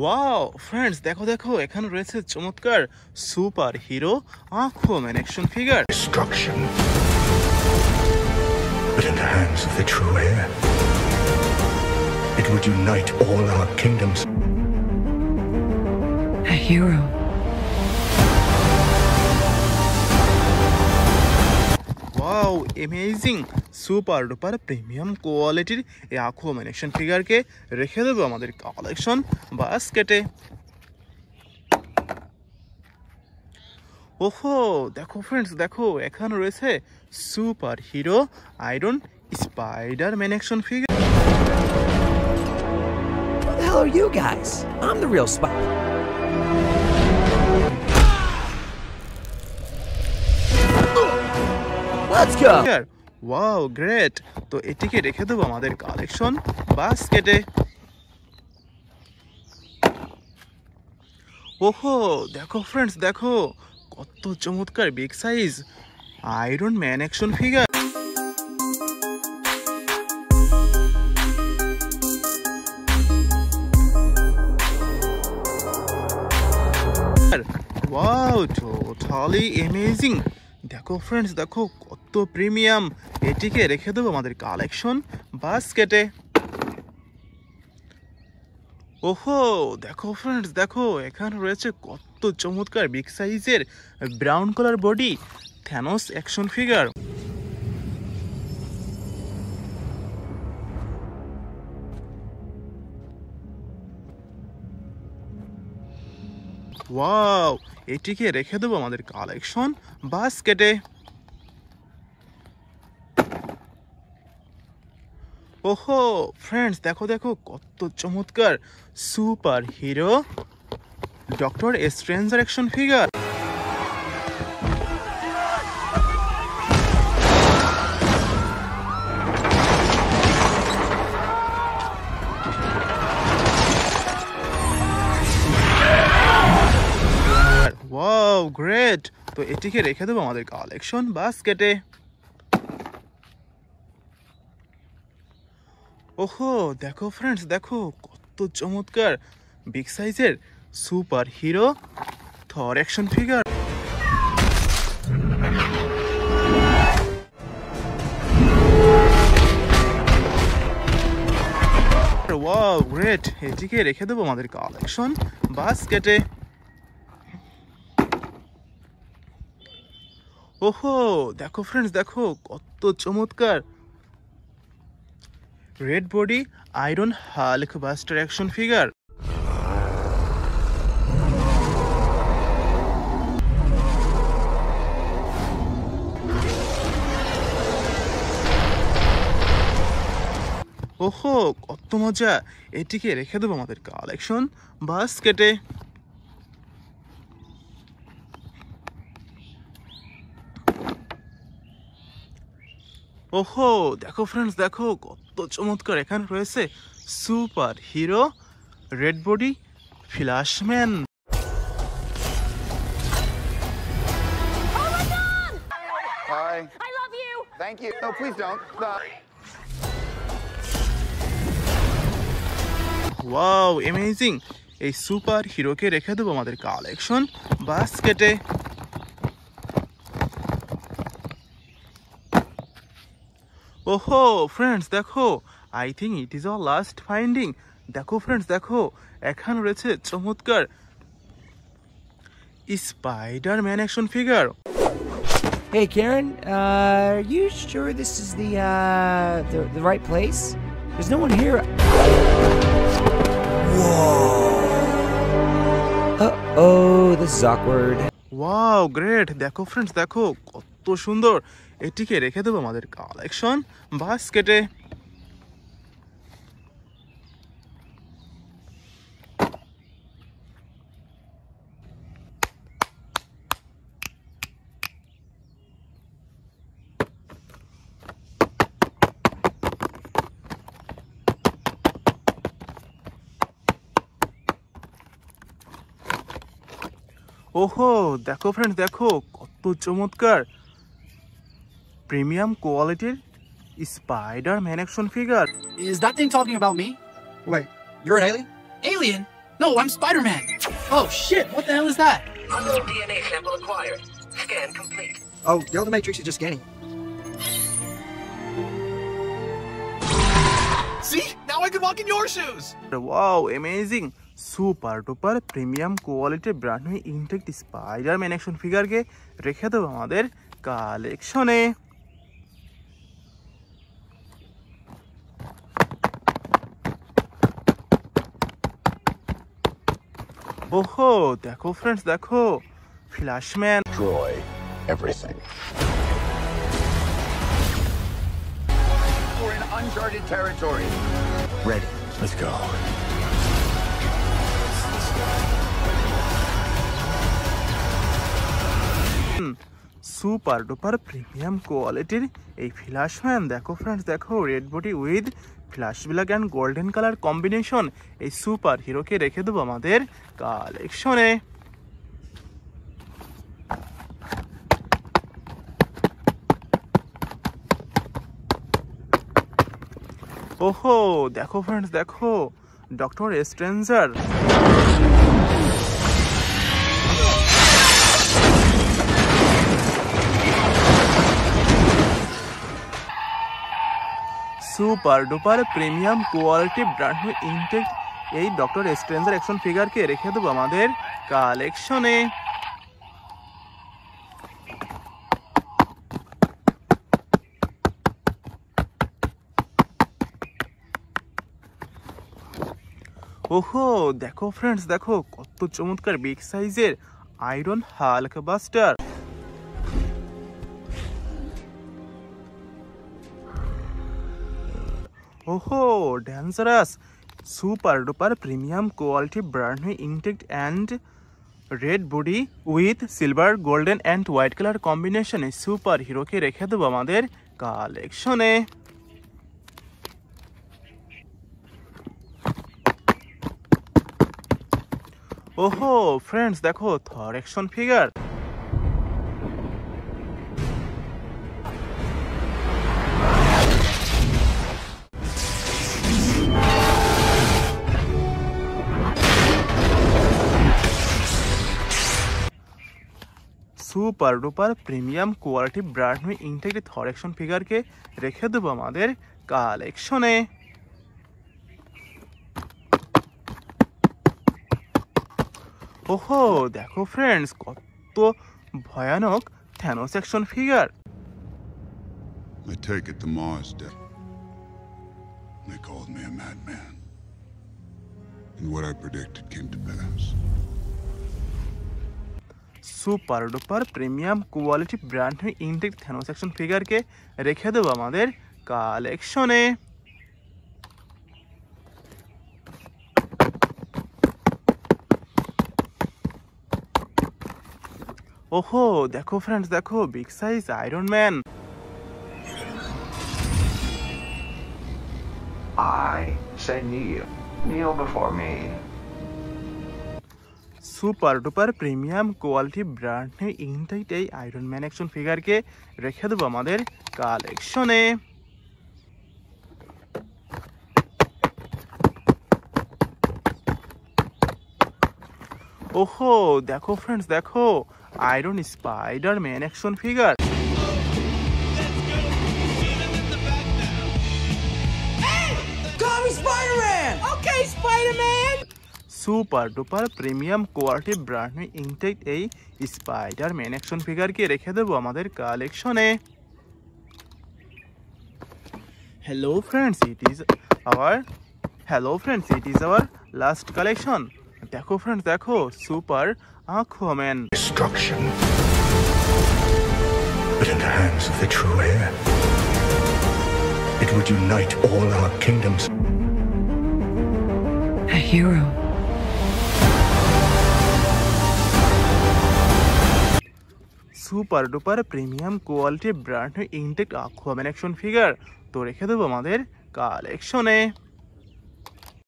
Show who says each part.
Speaker 1: Wow friends, দেখো দেখো, এখানে রয়েছে চমৎকার super hero Aquaman action figure.
Speaker 2: Destruction. But in the hands of the true heir, it would unite all our kingdoms.
Speaker 3: A hero.
Speaker 1: Wow amazing, super duper premium কোয়ালিটির এই আকুয়াম্যান action ফিগারকে রেখে দেবো আমাদের কালেকশন বাস্কেটে। ওহো দেখো ফ্রেন্ডস, দেখো এখানে রয়েছে super hero iron Spiderman action figure.
Speaker 4: Who the hell are you guys? I'm the real spy. Let's go.
Speaker 1: Wow great, তো এটিকে রেখে দেবো আমাদের কালেকশন বাস্কেটে। ওহো দেখো ফ্রেন্ডস, দেখো কত চমৎকার big size Iron Man action figure. Wow totally amazing, দেখো ফ্রেন্ডস, দেখো কত প্রিমিয়াম, এটিকে রেখে দেবো আমাদের কালেকশন বাস্কেটে। ওহো দেখো ফ্রেন্ডস, দেখো এখানে রয়েছে কত চমৎকার বিগ সাইজের brown colour body Thanos action figure. Wow এটিকে রেখে দেবো আমাদের কালেকশন বাস্কেটে। ওহো ফ্রেন্ডস, দেখো দেখো কত চমৎকার super hero doctor stranger action figure. Wow great, তো এটিকে রেখে দেবো আমাদের কালেকশন বাস্কেটে। ওহো দেখো ফ্রেন্ডস, দেখো কত চমৎকার বিগ সাইজের সুপার হিরো থর অ্যাকশন ফিগার। ওয়াও গ্রেট, এটিকে রেখে দেবো আমাদের কালেকশন বাস্কেটে। ওহো দেখো ফ্রেন্ডস, দেখো কত চমৎকার red body iron Hulk buster action figure. ওহো কত মজা, এটিকে রেখে দেবো আমাদের কালেকশন বাস্কেটে। ওহো দেখো ফ্রেন্ডস, দেখো কত চমৎকার, এখানে রয়েছে super hero red body Flashman.
Speaker 5: Hi. I love you. Thank you. No, please don't. Stop.
Speaker 1: Wow amazing, এই সুপার হিরোকে রেখে দেবো আমাদের কালেকশন বাস্কেটে। ওহো ফ্রেন্ডস, দেখো I think it is our last finding. দেখো ফ্রেন্ডস, দেখো এখানে রয়েছে চমৎকার Spiderman action figure.
Speaker 4: Hey Karen, are you sure this is the right place? There's no one here. Whoa. Uh-oh, this is awkward.
Speaker 1: Wow great, দেখো friends, দেখো কত সুন্দর, এটিকে রেখে দেবো আমাদের কালেকশন বাস্কেটে। ওহো দেখো ফ্রেন্ডস, দেখো কত চমৎকার প্রিমিয়াম কোয়ালিটির Spiderman action figure.
Speaker 6: Is that thing talking about me?
Speaker 7: Wait, you're an alien?
Speaker 6: Alien?
Speaker 3: No, I'm Spider-Man. Oh shit, what the hell is that?
Speaker 6: Unknown DNA sample acquired. Scan complete.
Speaker 7: Oh, the Ultimatrix is just scanning.
Speaker 3: See? Now I can walk in your shoes.
Speaker 1: Wow, amazing! Super duper premium কোয়ালিটির brand new intact Spiderman action ফিগারকে রেখে দেবো আমাদের কালেকশনে। ওহো, দেখো friends, দেখো Flashman.
Speaker 2: Destroy everything.
Speaker 5: We're in uncharted territory.
Speaker 2: Ready. Let's go.
Speaker 1: Super duper premium কোয়ালিটির এই ফ্ল্যাশম্যান দেখো ফ্রেন্ডস, দেখো red body with flash black and golden colour combination এই সুপার হিরোকে রেখে দেবো আমাদের কালেকশনে। ওহো, দেখো ফ্রেন্ডস, দেখো Doctor Stranger. Super duper premium quality brand new intact এই ডক্টর স্ট্রেঞ্জার অ্যাকশন ফিগারকে রেখে দেবো আমাদের কালেকশনে। ওহো, দেখো ফ্রেন্ডস, দেখো কত চমৎকার বিগ সাইজের আয়রন হাল্ক বাস্টার। ওহো, dangerous super duper premium quality brand new intact and red body with silver golden and white colour কম্বিনেশনে সুপার হিরোকে রেখে দেবো আমাদের কালেকশনে। ওহো ফ্রেন্ডস, দেখো Thor action figure. Super duper premium quality brand new intact Thor action ফিগারকে রেখে দেবো আমাদের কালেকশনে। ওহো, দেখো ফ্রেন্ডস, কত ভয়ানক Thanos action figure.
Speaker 8: I take it the Mars dead. They called me a madman. And what I predicted came to pass.
Speaker 1: Super duper premium quality brand new intact Thanos action ফিগারকে রেখে দেবো আমাদের কালেকশনে। ওহো, দেখো friends, দেখো big size Iron Man.
Speaker 9: I say kneel. Kneel before me.
Speaker 1: Super duper premium quality brand new intact এই Iron Man action ফিগারকে রেখে দেবো আমাদের কালেকশনে। ওহো, দেখো ফ্রেন্ডস, দেখো Iron Spider Man action figure.
Speaker 4: Call me Spider-Man! Okay, Spider-Man!
Speaker 1: Super duper premium quality brand new intact এই স্পাইডার ম্যান অ্যাকশন ফিগারকে রেখে দেবো আমাদের কালেকশনে। Hello friends, it is our last collection. দেখো ফ্রেন্ডস, দেখো super আকুয়াম্যান।
Speaker 2: Destruction. But in the hands of the true heir, it would unite all our kingdoms.
Speaker 10: A hero.
Speaker 1: Super duper premium quality brand new intact Aquaman action figure তো রেখে দেবো আমাদের কালেকশনে।